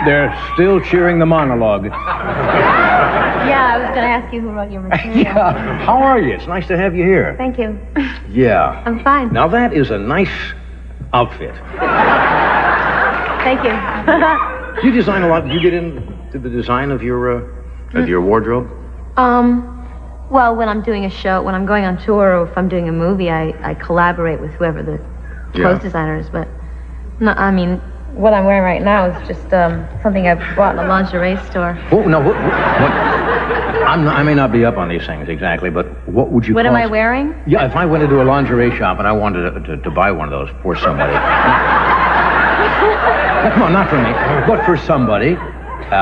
They're still cheering the monologue. Yeah, I was going to ask you who wrote your material. Yeah. How are you? It's nice to have you here. Thank you. Yeah. I'm fine. Now, that is a nice outfit. Thank you. You design a lot. Do you get into the design of your wardrobe? Well, when I'm doing a show, when I'm going on tour, or if I'm doing a movie, I collaborate with whoever the clothes designer is. But, no, I mean, what I'm wearing right now is just something I bought in a lingerie store. Oh, no, what? I may not be up on these things exactly, but what would you What call am I wearing? Yeah, if I went into a lingerie shop and I wanted to buy one of those for somebody. Come on, not for me, but for somebody.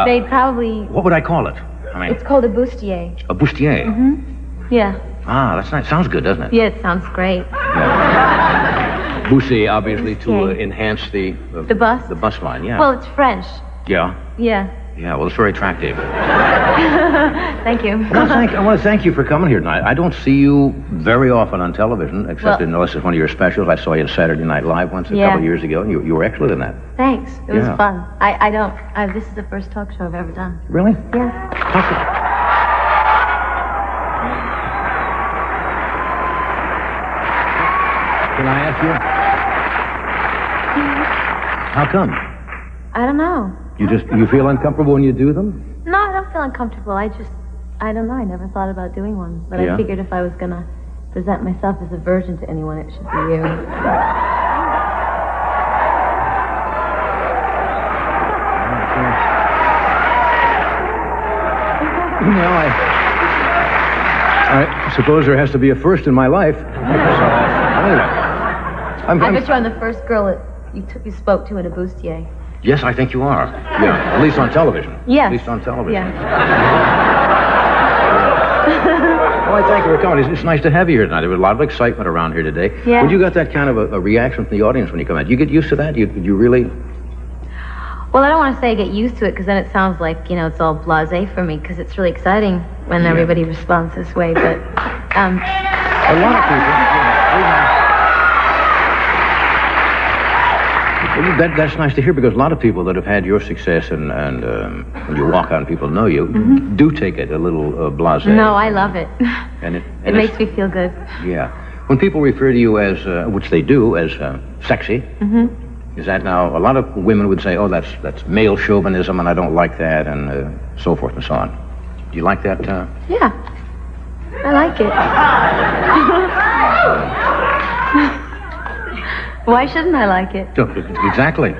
They'd probably... What would I call it? I mean... It's called a bustier. A bustier? Mm-hmm. Yeah. Ah, that's nice. Sounds good, doesn't it? Yeah, it sounds great. Yeah. Bustier, obviously, to enhance the bust? The bust line, yeah. Well, it's French. Yeah? Yeah. Yeah, well, it's very attractive. Thank you. I want to thank you for coming here tonight. I don't see you very often on television, except unless it's one of your specials. I saw you on Saturday Night Live once a couple of years ago, and you were excellent in that. Thanks. It was fun. This is the first talk show I've ever done. Really? Yeah. Can I ask you? How come? I don't know. You feel uncomfortable when you do them? No, I don't feel uncomfortable. I don't know. I never thought about doing one. But I figured if I was going to present myself as a virgin to anyone, it should be you. I suppose there has to be a first in my life. I bet you're the first girl that you spoke to in a bustier. Yes, I think you are. Yeah, at least on television. Yes. At least on television. Yeah. Well, I thank you for coming. It's nice to have you here tonight. There was a lot of excitement around here today. Yeah. When you got that kind of a reaction from the audience when you come out, do you get used to that? You really... Well, I don't want to say get used to it, because then it sounds like, it's all blasé for me, because it's really exciting when everybody responds this way, but... a lot of people... That's nice to hear, because a lot of people that have had your success and when you walk out and people know you, do take it a little blasé. No, I love it. And it makes me feel good. Yeah. When people refer to you as, which they do, as sexy, is that now, a lot of women would say, oh, that's male chauvinism and I don't like that, and so forth and so on. Do you like that? Yeah. I like it. Why shouldn't I like it? Exactly.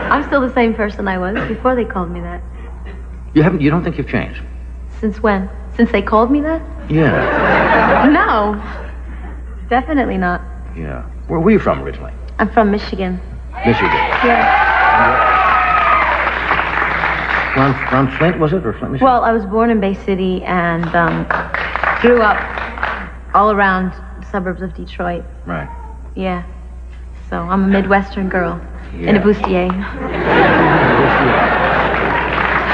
I'm still the same person I was before they called me that. You don't think you've changed? Since when? Since they called me that? Yeah. No. Definitely not. Yeah. Where were you from originally? I'm from Michigan. Michigan? Yeah. From Flint, was it, or Flint, Michigan? Well, I was born in Bay City and grew up all around the suburbs of Detroit. Right. Yeah. So I'm a Midwestern girl in a bustier.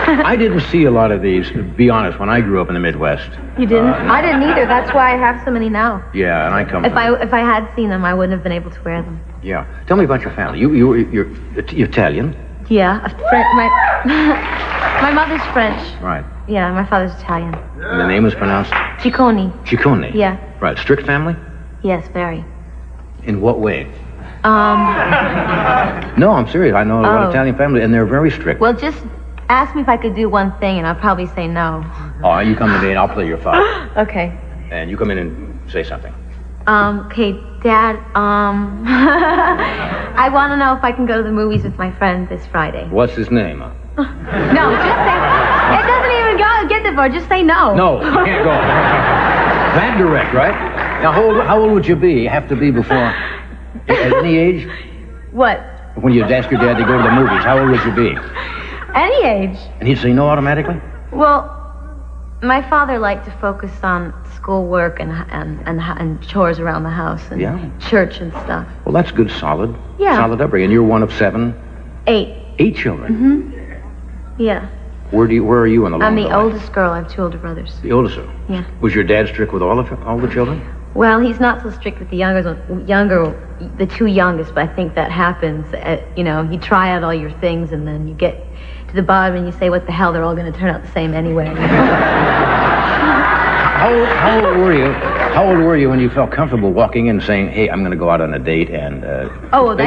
I didn't see a lot of these, to be honest, when I grew up in the Midwest. You didn't? I didn't either. That's why I have so many now. Yeah, and I come If I had seen them, I wouldn't have been able to wear them. Yeah. Tell me about your family. You're Italian? Yeah. My mother's French. Right. Yeah, my father's Italian. And the name is pronounced? Ciccone. Ciccone? Yeah. Right. Strict family? Yes, very. In what way? No, I'm serious. I know a lot of Italian families, and they're very strict. Well, just ask me if I could do one thing, and I'll probably say no. Oh, you come to me, and I'll play your father. Okay. And you come in and say something. Okay, Dad, I want to know if I can go to the movies with my friend this Friday. What's his name? No, just say... It doesn't even get that far. Just say no. No, you can't go. That direct, right? Now, how old would you be? You have to be before... At any age? What? When you'd ask your dad to go to the movies, how old would you be? Any age. And he'd say no automatically? Well, my father liked to focus on schoolwork and chores around the house and church and stuff. Well, that's good, solid. Yeah. Solid upbringing. And you're one of 7? 8. 8 children? Mm-hmm. Yeah. Where are you in the line? I'm the oldest girl. I have 2 older brothers. The oldest? Yeah. Was your dad strict with all the children? Well, he's not so strict with the the two youngest, but I think that happens. You know, you try out all your things, and then you get to the bottom, and you say, "What the hell? They're all going to turn out the same anyway." How old were you? How old were you when you felt comfortable walking in, saying, "Hey, I'm going to go out on a date"? And oh, well,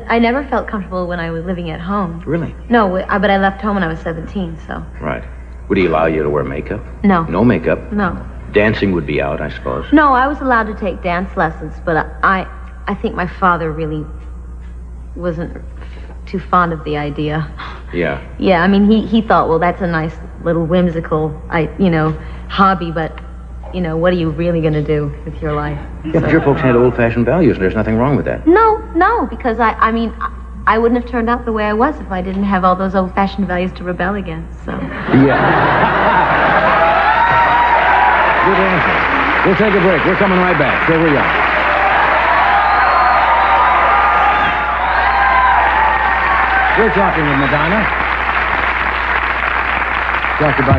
I never felt comfortable when I was living at home. Really? No, but I left home when I was 17, so. Right. Would he allow you to wear makeup? No. No makeup? No. Dancing would be out, I suppose. No, I was allowed to take dance lessons, but I think my father really wasn't too fond of the idea. Yeah. Yeah, I mean, he thought, well, that's a nice little whimsical, hobby, but, what are you really going to do with your life? Yeah, but your folks had old-fashioned values, and there's nothing wrong with that. No, because I wouldn't have turned out the way I was if I didn't have all those old-fashioned values to rebel against, so. Yeah. Good answer. We'll take a break. We're coming right back. Stay where you are. We're talking with Madonna.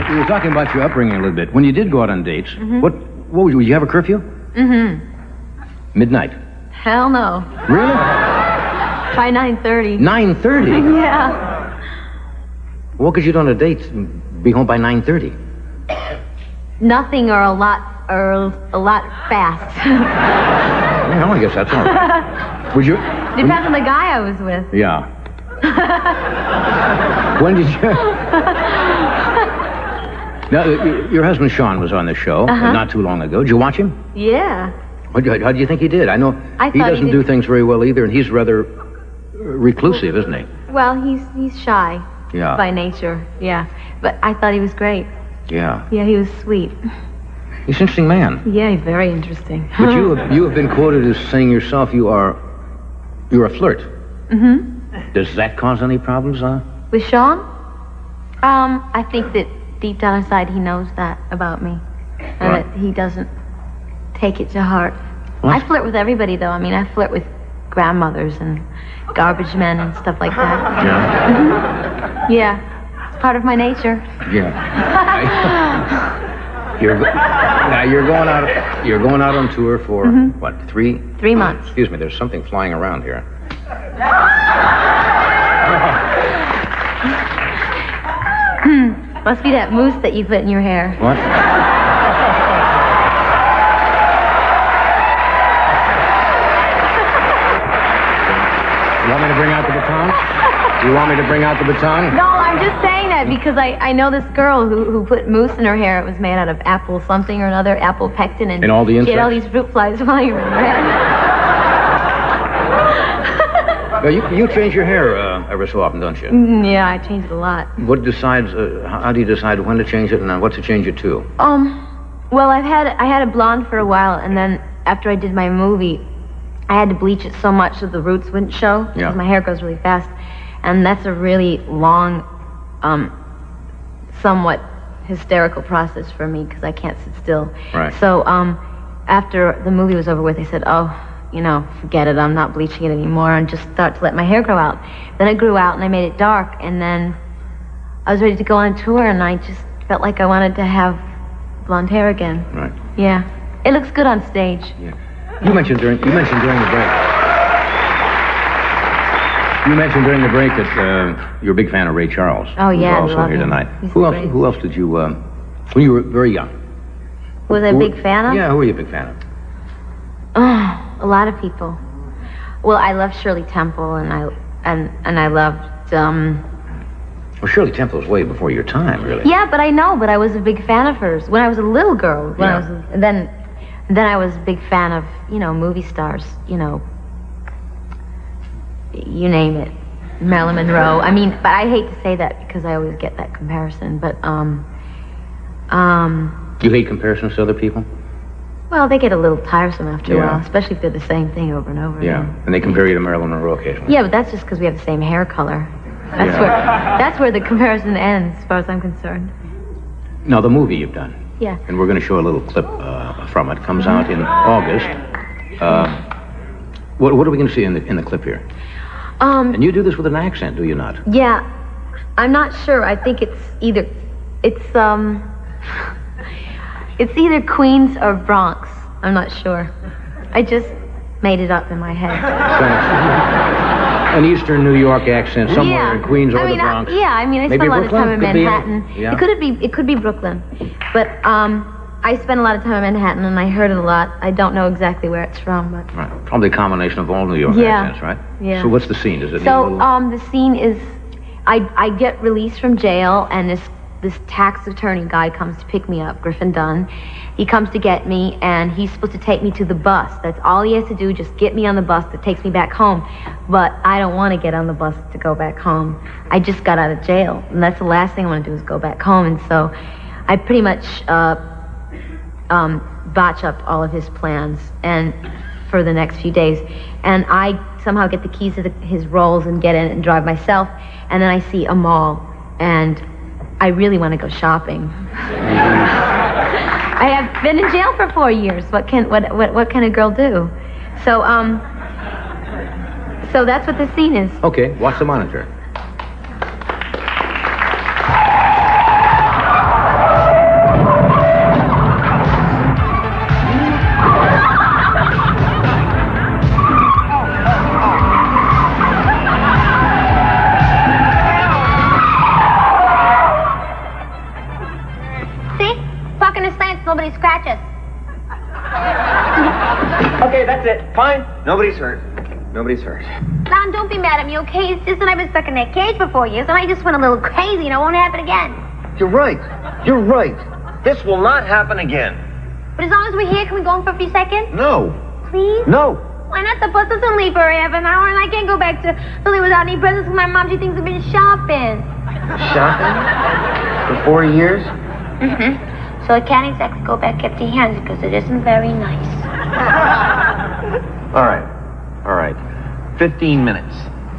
We were talking about your upbringing a little bit. When you did go out on dates, what would you have a curfew? Midnight. Hell no. Really? Try 9:30. 9:30? Yeah. What could you do on a date? Be home by 9:30? Nothing or a lot fast. Well, I guess that's all right. Would you? Depends on the guy I was with. Yeah. When did you? Now, your husband Sean was on the show not too long ago. Did you watch him? Yeah. How do you think he did? I know he doesn't do things very well either, and he's rather reclusive, isn't he? Well, he's shy. Yeah. By nature. Yeah. But I thought he was great. Yeah. Yeah, he was sweet. He's an interesting man. Yeah, he's very interesting. But you have been quoted as saying yourself you're a flirt. Does that cause any problems? With Sean? I think that deep down inside he knows that about me. And that he doesn't take it to heart. What? I flirt with everybody, though. I mean, I flirt with grandmothers and garbage men and stuff like that. Yeah? Yeah. It's part of my nature. Yeah. You're going out on tour for what? 3 months. Excuse me. There's something flying around here. Must be that mousse that you put in your hair. What? You want me to bring out the baton? You want me to bring out the baton? No, I'm just saying that because I know this girl who put mousse in her hair. It was made out of apple something or another, apple pectin, and all the insects? She had all these fruit flies flying around her head. You change your hair every so often, don't you? Yeah, I change it a lot. What decides? How do you decide when to change it and what to change it to? Well, I had a blonde for a while, and then after I did my movie, I had to bleach it so much that the roots wouldn't show. Yeah. Because my hair grows really fast, and that's a really long, somewhat hysterical process for me because I can't sit still. Right. So after the movie was over with, I said, forget it, I'm not bleaching it anymore, and just start to let my hair grow out. Then it grew out, and I made it dark, and then I was ready to go on tour, and I just felt like I wanted to have blonde hair again. Right. Yeah. It looks good on stage. Yeah. You mentioned during the break. You mentioned during the break that you're a big fan of Ray Charles. Oh, yeah, who's also love here him. tonight. He's Who great. else did you, when you were very young? Was I a big fan of? Yeah, who were you a big fan of? Oh, a lot of people. Well, I loved Shirley Temple, and I loved. Well, Shirley Temple was way before your time, really. Yeah, but I was a big fan of hers when I was a little girl. And then I was a big fan of movie stars. You name it, Marilyn Monroe. I mean, but I hate to say that because I always get that comparison. But You hate comparisons to other people? Well, they get a little tiresome after a Yeah. while, especially if they're the same thing over and over Yeah, again. and they compare you to Marilyn Monroe occasionally. Yeah, but that's just because we have the same hair color. That's where the comparison ends, as far as I'm concerned. Now, the movie you've done. Yeah. And we're going to show a little clip from it. Comes out in August. What are we going to see in the clip here? And you do this with an accent, do you not? Yeah, I'm not sure. I think it's either Queens or Bronx. I'm not sure. I just made it up in my head. An Eastern New York accent somewhere in Queens or the Bronx. I mean, I spent a lot of time in Manhattan. Yeah. It could be Brooklyn, but I spent a lot of time in Manhattan, and I heard it a lot. I don't know exactly where it's from, but right. Probably a combination of all New York accents, right? Yeah. So what's the scene? Is it the scene is I get released from jail, and this tax attorney guy comes to pick me up, Griffin Dunn. He comes to get me, and he's supposed to take me to the bus. That's all he has to do, just get me on the bus that takes me back home. But I don't want to get on the bus to go back home. I just got out of jail, and that's the last thing I want to do is go back home. And so I pretty much botch up all of his plans and for the next few days. And I somehow get the keys to his Rolls and get in and drive myself. And then I see a mall, and I really want to go shopping. I have been in jail for 4 years. What can a girl do? So so that's what the scene is. Okay, watch the monitor. Nobody scratches. Okay, that's it. Fine. Nobody's hurt. Nobody's hurt. Lon, don't be mad at me, okay? It's just that I've been stuck in that cage for 4 years, and I just went a little crazy, and it won't happen again. You're right. You're right. This will not happen again. But as long as we're here, can we go home for a few seconds? No. Please? No. Why not? The bus doesn't leave for half an hour, and I can't go back to Philly without any presents because my mom, she thinks I've been shopping. Shopping? For 4 years? Mm-hmm. So I can't exactly go back empty handed because it isn't very nice. All right. All right. 15 minutes.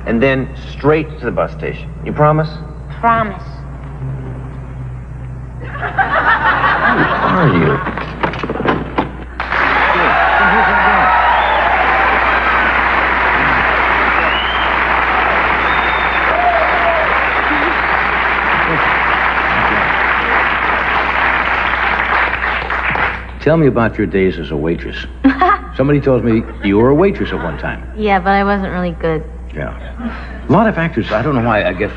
And then straight to the bus station. You promise? Promise. Who are you? Tell me about your days as a waitress. Somebody told me you were a waitress at one time. Yeah, but I wasn't really good. Yeah. A lot of actors, I don't know why, I guess,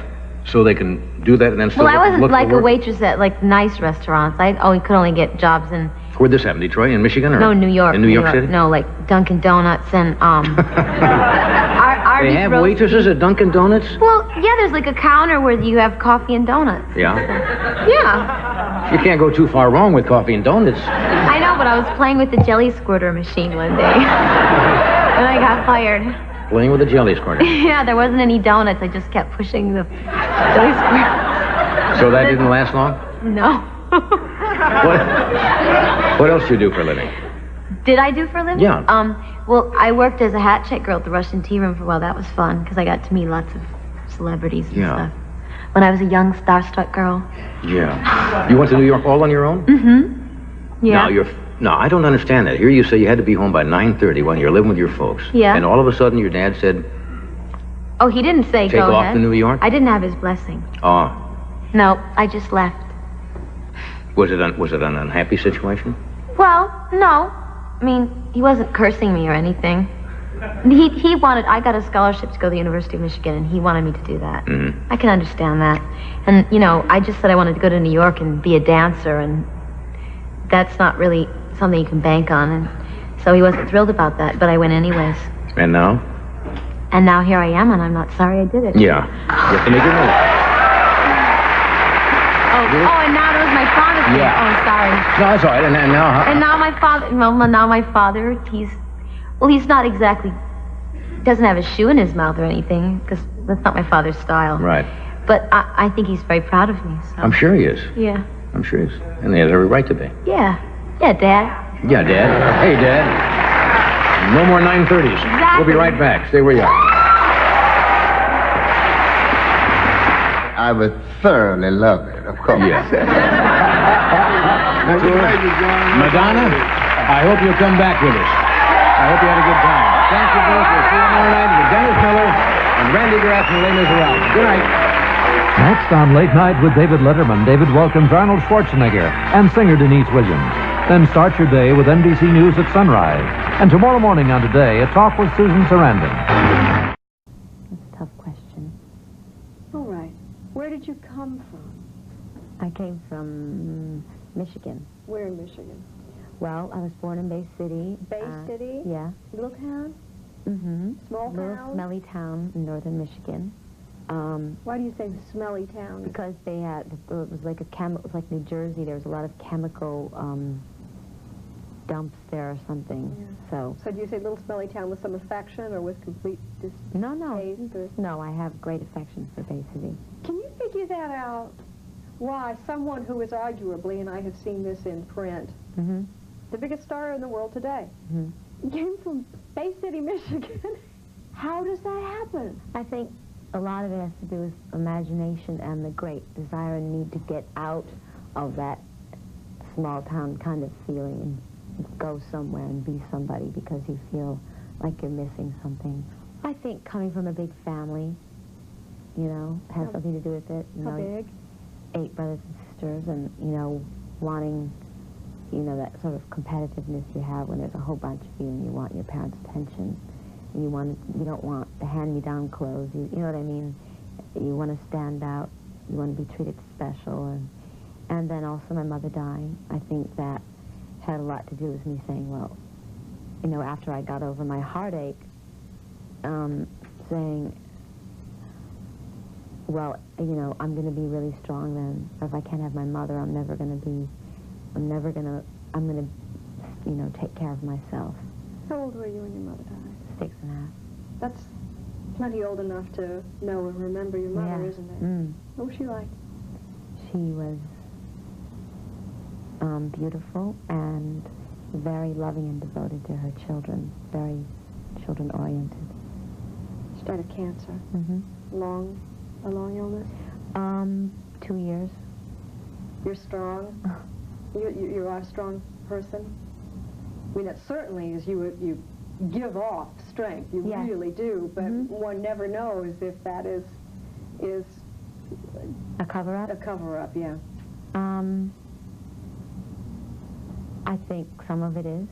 so they can do that and then still Well, I wasn't look like for a work. waitress at like nice restaurants. I could only get jobs in... Where'd this happen? Detroit? In Michigan? Or No, New York. In New York City? No, like Dunkin' Donuts and They have waitresses at Dunkin' Donuts? Well, yeah, there's like a counter where you have coffee and donuts. Yeah. Yeah. You can't go too far wrong with coffee and donuts. I know, but I was playing with the jelly squirter machine one day. And I got fired. Playing with a jelly squirter. Yeah, there wasn't any donuts. I just kept pushing the jelly squirter. So that didn't last long? No. What else do you do for a living? Did I do for a living? Yeah. Well, I worked as a hat check girl at the Russian Tea Room for a while. That was fun because I got to meet lots of celebrities and stuff. When I was a young starstruck girl. Yeah. You went to New York all on your own? Mm-hmm. Yeah. No, I don't understand that. Here you say you had to be home by 9:30 when you're living with your folks. Yeah. And all of a sudden your dad said, Oh, he didn't say take go off ahead. to New York? I didn't have his blessing. Oh. No, I just left. Was it an unhappy situation? Well, no. I mean, he wasn't cursing me or anything. He wanted, I got a scholarship to go to the University of Michigan, and he wanted me to do that. Mm-hmm. I can understand that. And, you know, I just said I wanted to go to New York and be a dancer, and that's not really something you can bank on. And so he wasn't thrilled about that, but I went anyways. And now? And now here I am, and I'm not sorry I did it. Yeah. You have to make your move. Oh, and now there's my father. Yeah. Oh, sorry. No, that's all right. And now, And now my father, he's not exactly, doesn't have a shoe in his mouth or anything, because that's not my father's style. Right. But I think he's very proud of me, so. I'm sure he is. Yeah. I'm sure he is. And he has every right to be. Yeah. Yeah, Dad. Yeah, Dad. Hey, Dad. No more 9:30s. Exactly. We'll be right back. Stay where you are. I would thoroughly love it, of course. Yeah. Madonna, I hope you'll come back with us. I hope you had a good time. Thank you both. We'll see you tomorrow night with Dennis Miller and Randy Graff and Les Miserables. Good night. Next on Late Night with David Letterman, David welcomes Arnold Schwarzenegger and singer Denise Williams. Then start your day with NBC News at sunrise. And tomorrow morning on Today, a talk with Susan Sarandon. That's a tough question. All right. Where did you come from? I came from Michigan. Where in Michigan? Well, I was born in Bay City. Bay City? Yeah. Little town? Mm-hmm. Small Little town? smelly town in northern Michigan. Why do you say smelly town? Because they had, it was like it was like New Jersey. There was a lot of chemical dumps there or something. Yeah. So do you say little smelly town with some affection or with complete distaste? No, I have great affection for Bay City. Can you figure that out? Why someone who is arguably, and I have seen this in print, the biggest star in the world today, came from Bay City, Michigan? How does that happen? I think a lot of it has to do with imagination and the great desire and need to get out of that small town kind of feeling and go somewhere and be somebody because you feel like you're missing something. I think coming from a big family, you know, has something to do with it. You How know, big? 8 brothers and sisters, and, you know, wanting, you know, that sort of competitiveness you have when there's a whole bunch of you and you want your parents' attention. And you don't want the hand-me-down clothes. You know what I mean? You want to stand out. You want to be treated special. And then also my mother dying. I think that had a lot to do with me saying, well, you know, after I got over my heartache, saying, well, you know, I'm going to be really strong then. If I can't have my mother, I'm going to, you know, take care of myself. How old were you when your mother died? 6.5. That's plenty old enough to know and remember your mother, isn't it? What was she like? She was beautiful and very loving and devoted to her children, very children-oriented. She died of cancer. A long illness? 2 years. You're strong? You are a strong person? I mean, it certainly is you give off strength. You really do, but one never knows if that is a cover-up? A cover-up, yeah. I think some of it is,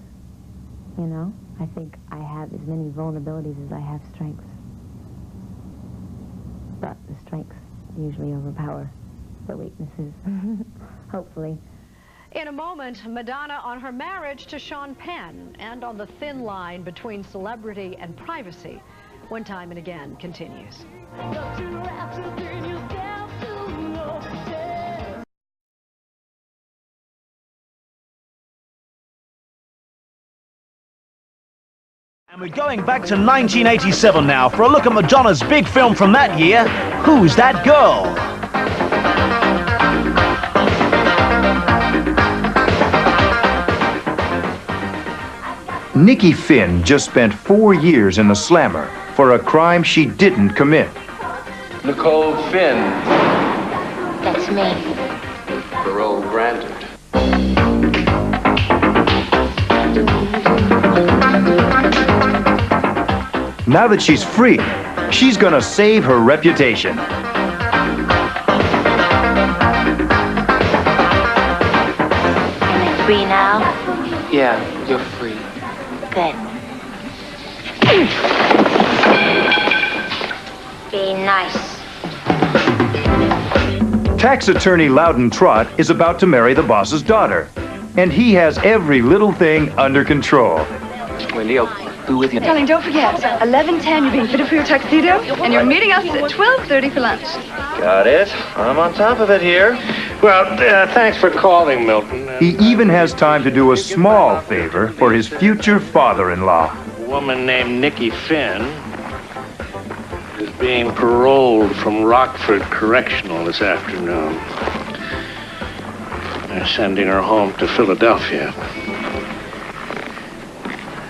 you know. I think I have as many vulnerabilities as I have strengths. But the strengths usually overpower the weaknesses, hopefully. In a moment, Madonna on her marriage to Sean Penn and on the thin line between celebrity and privacy. When Time and Again continues. And we're going back to 1987 now for a look at Madonna's big film from that year, Who's That Girl? Nikki Finn just spent 4 years in the slammer for a crime she didn't commit. Nicole Finn. That's me. Parole granted. Now that she's free, she's gonna save her reputation. Am I free now? Yeah, you're free. Good. Be nice. Tax attorney Loudon Trott is about to marry the boss's daughter, and he has every little thing under control. Wendy, I'll be with you. Darling, don't forget, 11:10 you're being fitted for your tuxedo, and you're meeting us at 12:30 for lunch. Got it. I'm on top of it here. Well, thanks for calling, Milton. He even has time to do a small favor for his future father-in-law. A woman named Nikki Finn is being paroled from Rockford Correctional this afternoon. They're sending her home to Philadelphia.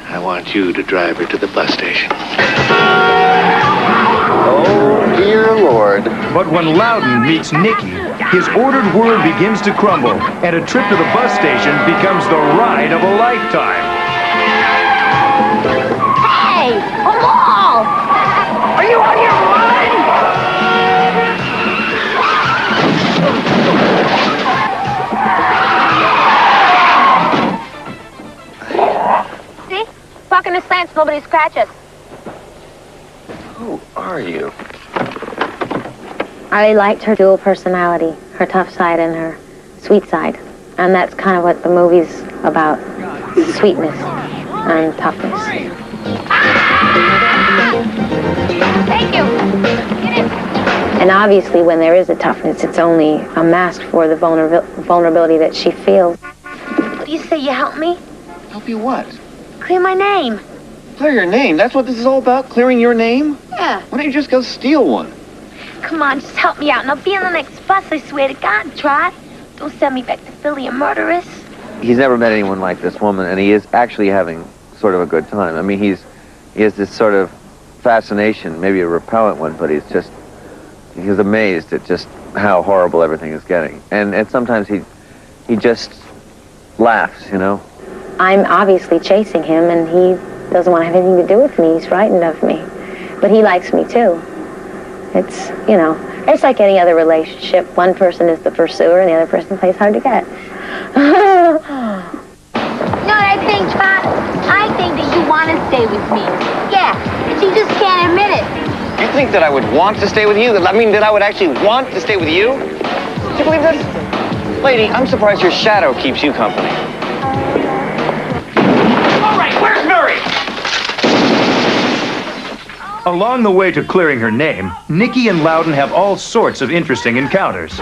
I want you to drive her to the bus station. Oh, dear Lord. But when Loudon meets Nikki, his ordered world begins to crumble, and a trip to the bus station becomes the ride of a lifetime. Hey, a wall! Are you on your mind? walk in the slants, nobody scratches. Who are you? I liked her dual personality, her tough side and her sweet side. And that's kind of what the movie's about, sweetness and toughness. Thank you. Get in. And obviously when there is a toughness, it's only a mask for the vulnerability that she feels. What do you say, you help me? Help you what? Clear my name. Clear your name? That's what this is all about? Clearing your name? Yeah. Why don't you just go steal one? Come on, just help me out, and I'll be on the next bus, I swear to God, Trot. Don't send me back to Philly a murderess. He's never met anyone like this woman, and he is actually having sort of a good time. I mean, he has this sort of fascination, maybe a repellent one, but he's amazed at just how horrible everything is getting. And sometimes he just laughs, you know? I'm obviously chasing him, and he doesn't want to have anything to do with me. He's frightened of me. But he likes me, too. It's, you know, it's like any other relationship. One person is the pursuer, and the other person plays hard to get. You know what I think, Trot? I think that you want to stay with me. Yeah, but you just can't admit it. You think that I would want to stay with you? I mean, that I would actually want to stay with you? Do you believe this? Lady, I'm surprised your shadow keeps you company. All right, where's Murray? Along the way to clearing her name, Nikki and Loudon have all sorts of interesting encounters.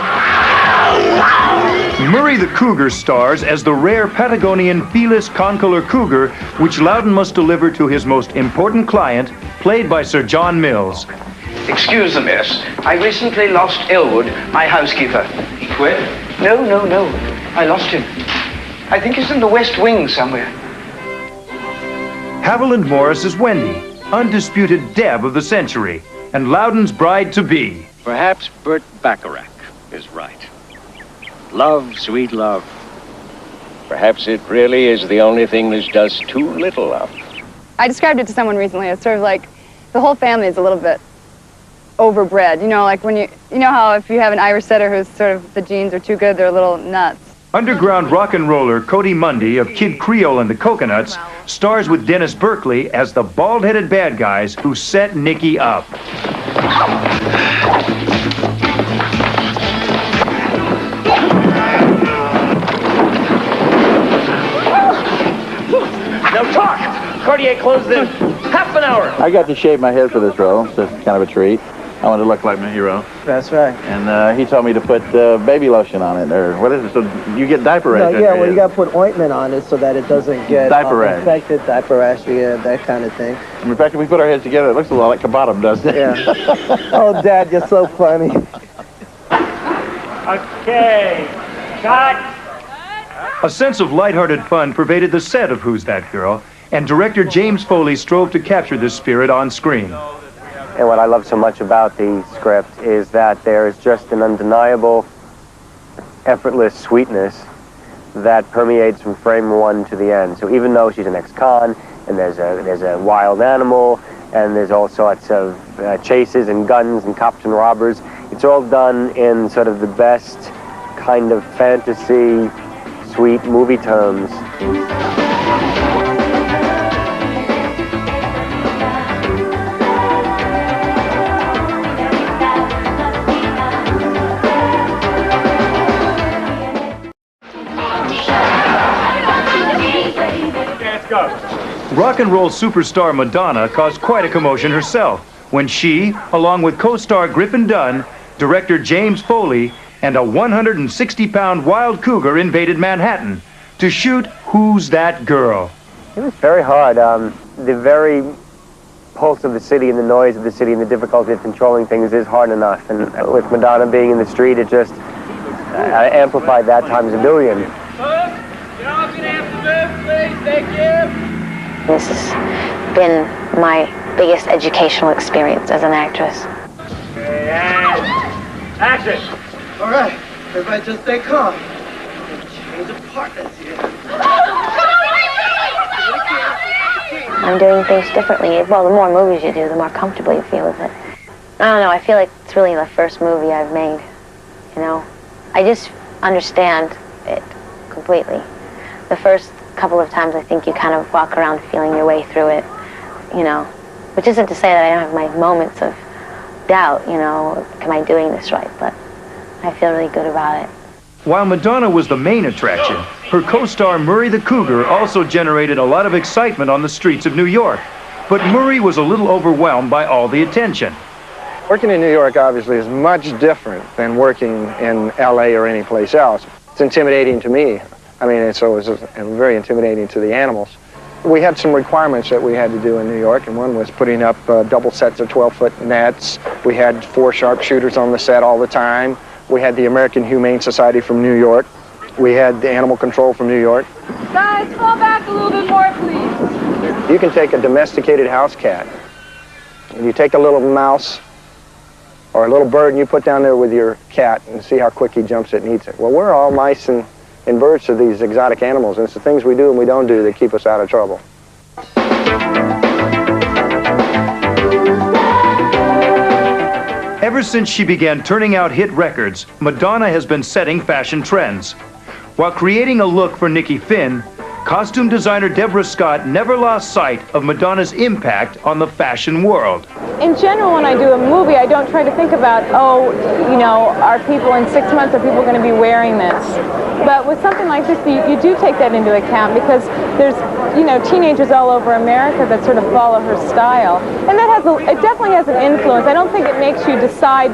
Murray the Cougar stars as the rare Patagonian Felis concolor cougar, which Loudon must deliver to his most important client, played by Sir John Mills. Excuse the mess. I recently lost Elwood, my housekeeper. He quit? No. I lost him. I think he's in the West Wing somewhere. Haviland Morris is Wendy, undisputed Deb of the century, and Loudon's bride-to-be. Perhaps Burt Bacharach is right. Love, sweet love. Perhaps it really is the only thing this does too little of. I described it to someone recently. It's sort of like the whole family is a little bit overbred. You know, like when you know how if you have an Irish setter who's sort of, the genes are too good, they're a little nuts. Underground rock and roller Cody Mundy of Kid Creole and the Coconuts stars with Dennis Berkeley as the bald-headed bad guys who set Nikki up. Now talk! Cartier closed in half an hour. I got to shave my head for this role, so it's kind of a treat. I wanted to look like my hero. That's right. And he told me to put baby lotion on it, or what is it? So you get diaper rash. No, yeah, well, you got to put ointment on it so that it doesn't get diaper rash. Infected, diaper rash, yeah, that kind of thing. In fact, if we put our heads together, it looks a lot like Kabottom, doesn't it? Yeah. Oh, Dad, you're so funny. Okay, cut. A sense of lighthearted fun pervaded the set of Who's That Girl, and director James Foley strove to capture this spirit on screen. And what I love so much about the script is that there is just an undeniable, effortless sweetness that permeates from frame one to the end. So even though she's an ex-con, and there's a wild animal, and there's all sorts of chases and guns and cops and robbers, it's all done in sort of the best kind of fantasy, sweet movie terms. Rock and roll superstar Madonna caused quite a commotion herself when she, along with co-star Griffin Dunn, director James Foley, and a 160-pound wild cougar invaded Manhattan to shoot Who's That Girl? It was very hard. The very pulse of the city and the noise of the city and the difficulty of controlling things is hard enough. And with Madonna being in the street, it just amplified that times a billion. This has been my biggest educational experience as an actress. Action! All right, everybody just stay calm. Change of partners here. I'm doing things differently. Well, the more movies you do, the more comfortable you feel with it. I don't know, I feel like it's really the first movie I've made, you know? I just understand it completely. The first couple of times I think you kind of walk around feeling your way through it, you know. Which isn't to say that I don't have my moments of doubt, you know, am I doing this right? But I feel really good about it. While Madonna was the main attraction, her co-star Murray the Cougar also generated a lot of excitement on the streets of New York. But Murray was a little overwhelmed by all the attention. Working in New York obviously is much different than working in LA or any place else. It's intimidating to me. I mean, it's very intimidating to the animals. We had some requirements that we had to do in New York, and one was putting up double sets of 12-foot nets. We had 4 sharpshooters on the set all the time. We had the American Humane Society from New York. We had the Animal Control from New York. Guys, fall back a little bit more, please. You can take a domesticated house cat, and you take a little mouse or a little bird and you put down there with your cat and see how quick he jumps it and eats it. Well, we're all mice and birds to these exotic animals, and it's the things we do and we don't do that keep us out of trouble. Ever since she began turning out hit records, Madonna has been setting fashion trends. While creating a look for Nikki Finn, costume designer Deborah Scott never lost sight of Madonna's impact on the fashion world. In general, when I do a movie, I don't try to think about, oh, you know, are people in 6 months, are people going to be wearing this? But with something like this, you do take that into account because there's, you know, teenagers all over America that sort of follow her style. And that it definitely has an influence. I don't think it makes you decide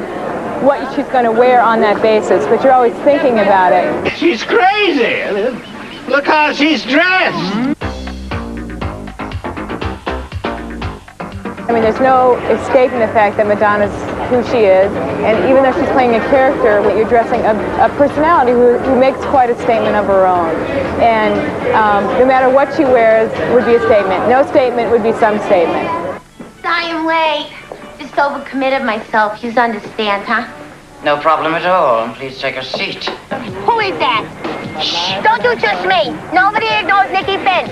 what she's going to wear on that basis, but you're always thinking about it. She's crazy! Look how she's dressed! I mean, there's no escaping the fact that Madonna's who she is, and even though she's playing a character, you're dressing a personality who makes quite a statement of her own. And no matter what she wears would be a statement. No statement would be some statement. I am late. Just overcommitted myself. You understand, huh? No problem at all. Please take a seat. Who is that? Shh, don't do just me. Nobody ignores Nikki Finn.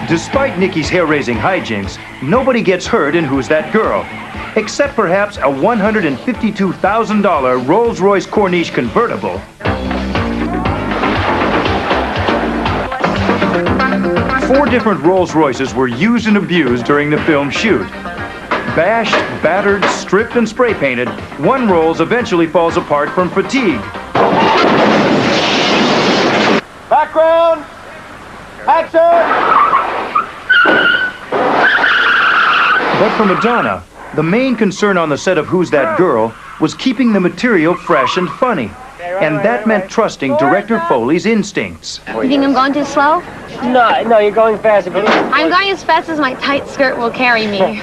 Despite Nikki's hair-raising hijinks, nobody gets hurt in Who's That Girl? Except perhaps a $152,000 Rolls-Royce Corniche convertible. 4 different Rolls-Royces were used and abused during the film shoot. Bashed, battered, stripped, and spray-painted, one Rolls eventually falls apart from fatigue. Background! Action! But for Madonna, the main concern on the set of Who's That Girl was keeping the material fresh and funny. And that meant trusting director Foley's instincts. You think I'm going too slow? No, you're going faster. I'm going as fast as my tight skirt will carry me.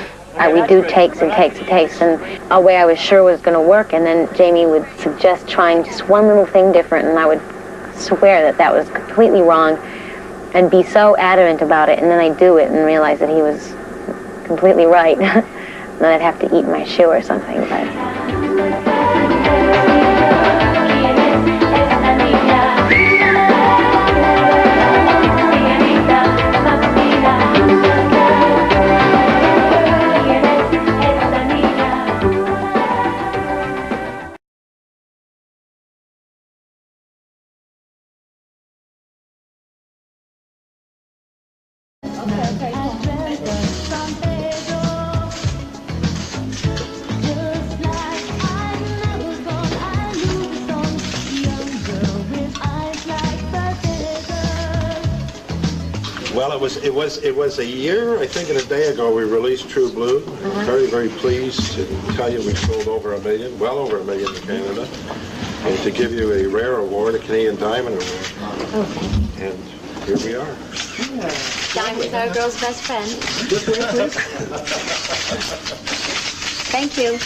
We do takes and takes and takes, and a way I was sure was going to work, and then Jamie would suggest trying just one little thing different, and I would swear that was completely wrong and be so adamant about it, and then I'd do it and realize that he was completely right. Then I'd have to eat my shoe or something. But Well, it was a year, I think, and a day ago we released True Blue. I'm very, very pleased to tell you we sold over 1 million, well over 1 million in Canada, and to give you a rare award, a Canadian Diamond Award. And here we are. Diamond's our girl's best friend. Thank you.